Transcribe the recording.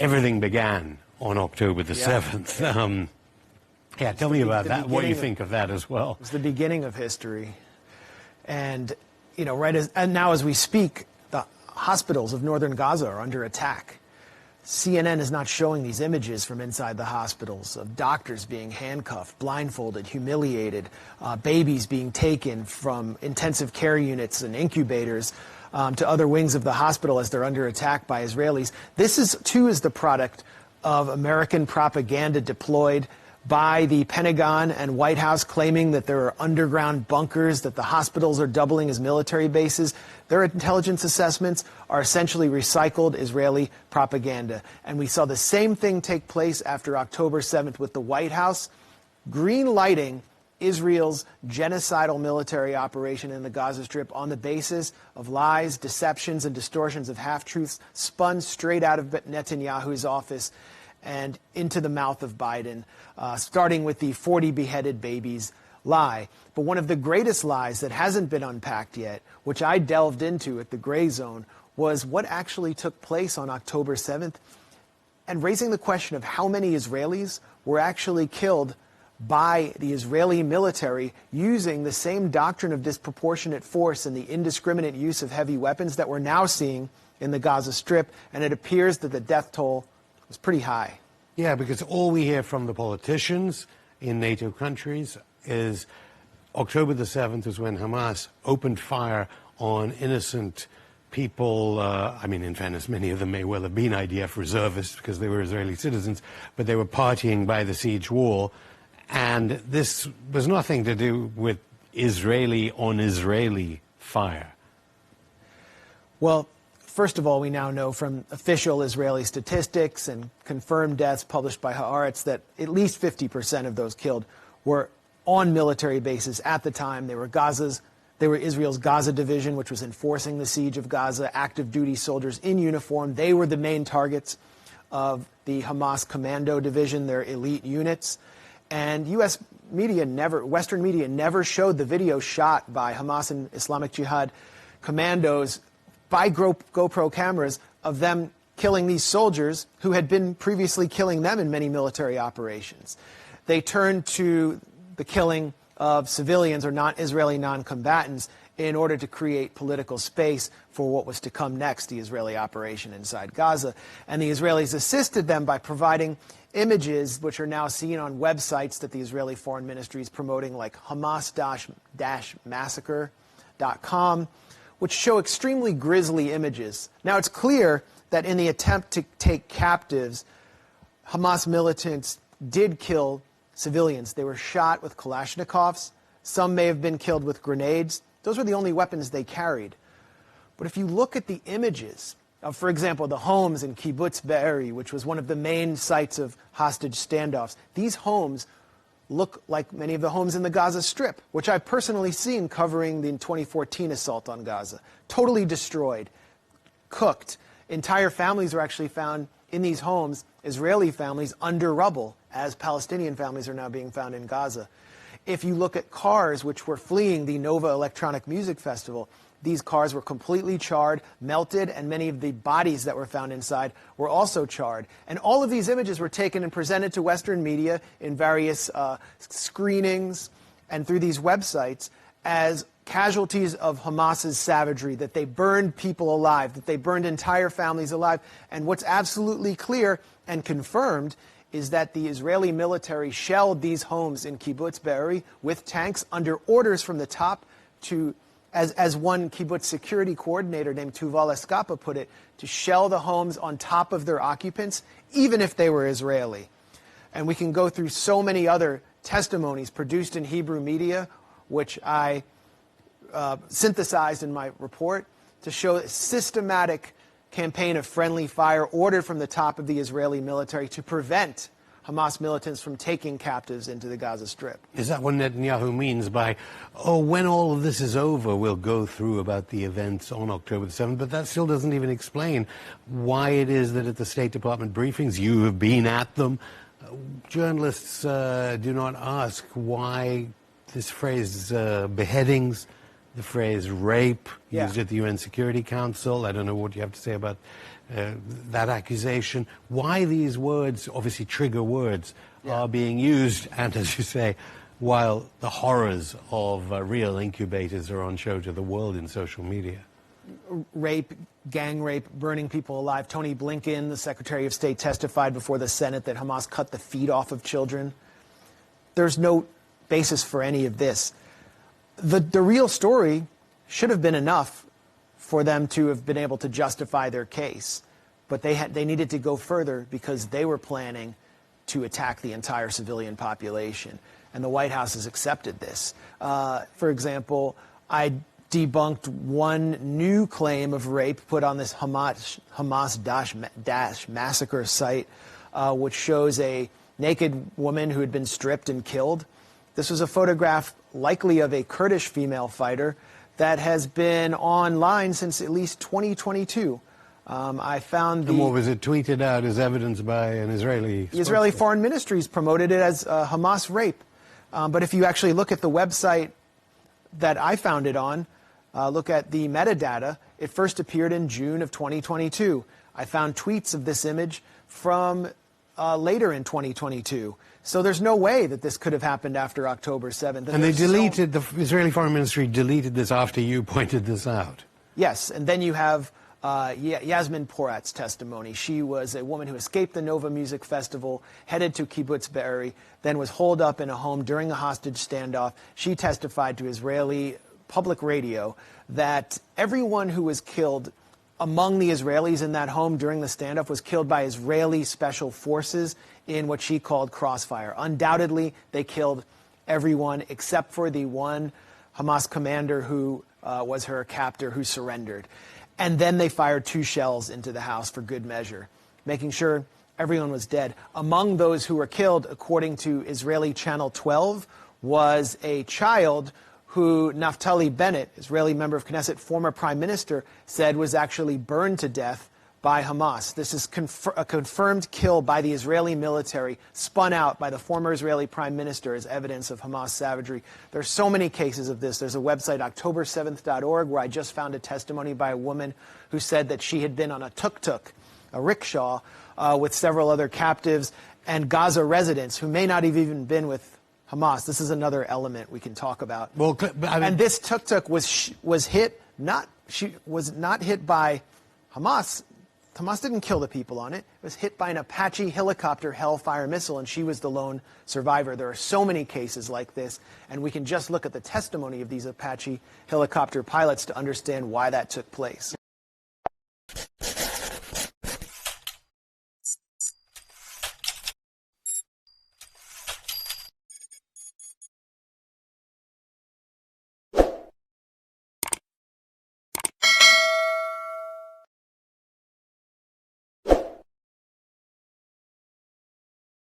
everything began on October the 7th. Yeah, tell me about that, what you think of that as well. It's the beginning of history. And, you know, and now as we speak, the hospitals of northern Gaza are under attack. CNN is not showing these images from inside the hospitals of doctors being handcuffed, blindfolded, humiliated, babies being taken from intensive care units and incubators to other wings of the hospital as they're under attack by Israelis. This, too, is the product of American propaganda deployed by the Pentagon and White House, claiming that there are underground bunkers, that the hospitals are doubling as military bases. Their intelligence assessments are essentially recycled Israeli propaganda. And we saw the same thing take place after October 7th with the White House green-lighting Israel's genocidal military operation in the Gaza Strip on the basis of lies, deceptions, and distortions of half-truths spun straight out of Netanyahu's office and into the mouth of Biden, starting with the 40 beheaded babies lie. But one of the greatest lies that hasn't been unpacked yet, which I delved into at the Gray Zone, was what actually took place on October 7th, and raising the question of how many Israelis were actually killed by the Israeli military using the same doctrine of disproportionate force and the indiscriminate use of heavy weapons that we're now seeing in the Gaza Strip. And it appears that the death toll was pretty high. Yeah, because all we hear from the politicians in NATO countries is October the 7th is when Hamas opened fire on innocent people. I mean, in fairness, many of them may well have been IDF reservists because they were Israeli citizens, but they were partying by the siege wall. And this was nothing to do with Israeli on Israeli fire. Well, first of all, we now know from official Israeli statistics and confirmed deaths published by Haaretz that at least 50% of those killed were on military bases at the time. They were Israel's Gaza division, which was enforcing the siege of Gaza, active duty soldiers in uniform. They were the main targets of the Hamas commando division, their elite units. And U.S. media Western media never showed the video shot by Hamas and Islamic Jihad commandos by GoPro cameras of them killing these soldiers who had been previously killing them in many military operations. They turned to the killing of civilians or Israeli non-combatants in order to create political space for what was to come next, the Israeli operation inside Gaza. And the Israelis assisted them by providing images which are now seen on websites that the Israeli Foreign Ministry is promoting, like Hamas-massacre.com, which show extremely grisly images. Now, it's clear that in the attempt to take captives, Hamas militants did kill civilians. They were shot with Kalashnikovs. Some may have been killed with grenades. Those were the only weapons they carried. But if you look at the images of, for example, the homes in Kibbutz Be'eri, which was one of the main sites of hostage standoffs, these homes look like many of the homes in the Gaza Strip, which I've personally seen covering the 2014 assault on Gaza. Totally destroyed, cooked. Entire families are actually found in these homes, Israeli families, under rubble, as Palestinian families are now being found in Gaza. If you look at cars which were fleeing the Nova Electronic Music Festival, these cars were completely charred, melted, and many of the bodies that were found inside were also charred. And all of these images were taken and presented to Western media in various screenings and through these websites as casualties of Hamas's savagery, that they burned people alive, that they burned entire families alive. And what's absolutely clear and confirmed is that the Israeli military shelled these homes in Kibbutz Be'eri with tanks under orders from the top to, as one kibbutz security coordinator named Tuval Eskapa put it, to shell the homes on top of their occupants, even if they were Israeli. And we can go through so many other testimonies produced in Hebrew media, which I synthesized in my report, to show a systematic campaign of friendly fire ordered from the top of the Israeli military to prevent Hamas militants from taking captives into the Gaza Strip. Is that what Netanyahu means by, oh, when all of this is over, we'll go through about the events on October the 7th? But that still doesn't even explain why it is that at the State Department briefings, you have been at them, journalists do not ask why this phrase beheadings, the phrase rape, used at the UN Security Council. I don't know what you have to say about that accusation, why these words, obviously trigger words, are being used, and as you say, while the horrors of real incubators are on show to the world in social media. Rape, gang rape, burning people alive. Tony Blinken, the Secretary of State, testified before the Senate that Hamas cut the feet off of children. There's no basis for any of this. The real story should have been enough for them to have been able to justify their case. But they needed to go further because they were planning to attack the entire civilian population. And the White House has accepted this. For example, I debunked one new claim of rape put on this Hamas massacre site, which shows a naked woman who had been stripped and killed. This was a photograph likely of a Kurdish female fighter that has been online since at least 2022. I found and what was it tweeted out as evidence by an Israeli? The Israeli Foreign Ministries promoted it as Hamas rape. But if you actually look at the website that I found it on, look at the metadata, it first appeared in June of 2022. I found tweets of this image from later in 2022. So there's no way that this could have happened after October 7th. And they deleted, the Israeli Foreign Ministry deleted this after you pointed this out. Yes, and then you have Yasmin Porat's testimony. She was a woman who escaped the Nova Music Festival, headed to Kibbutz Be'eri, then was holed up in a home during a hostage standoff. She testified to Israeli public radio that everyone who was killed among the Israelis in that home during the standoff was killed by Israeli special forces in what she called crossfire. Undoubtedly, they killed everyone except for the one Hamas commander who was her captor who surrendered. And then they fired 2 shells into the house for good measure, making sure everyone was dead. Among those who were killed, according to Israeli Channel 12, was a child who Naftali Bennett, Israeli member of Knesset, former prime minister, said was actually burned to death by Hamas. This is a confirmed kill by the Israeli military, spun out by the former Israeli prime minister as evidence of Hamas savagery. There's so many cases of this. There's a website, October7th.org, where I just found a testimony by a woman who said that she had been on a tuk-tuk, a rickshaw, with several other captives and Gaza residents who may not have even been with Hamas. This is another element we can talk about. Well, and this tuk-tuk was hit, she was not hit by Hamas. Hamas didn't kill the people on it. It was hit by an Apache helicopter Hellfire missile, and she was the lone survivor. There are so many cases like this, and we can just look at the testimony of these Apache helicopter pilots to understand why that took place.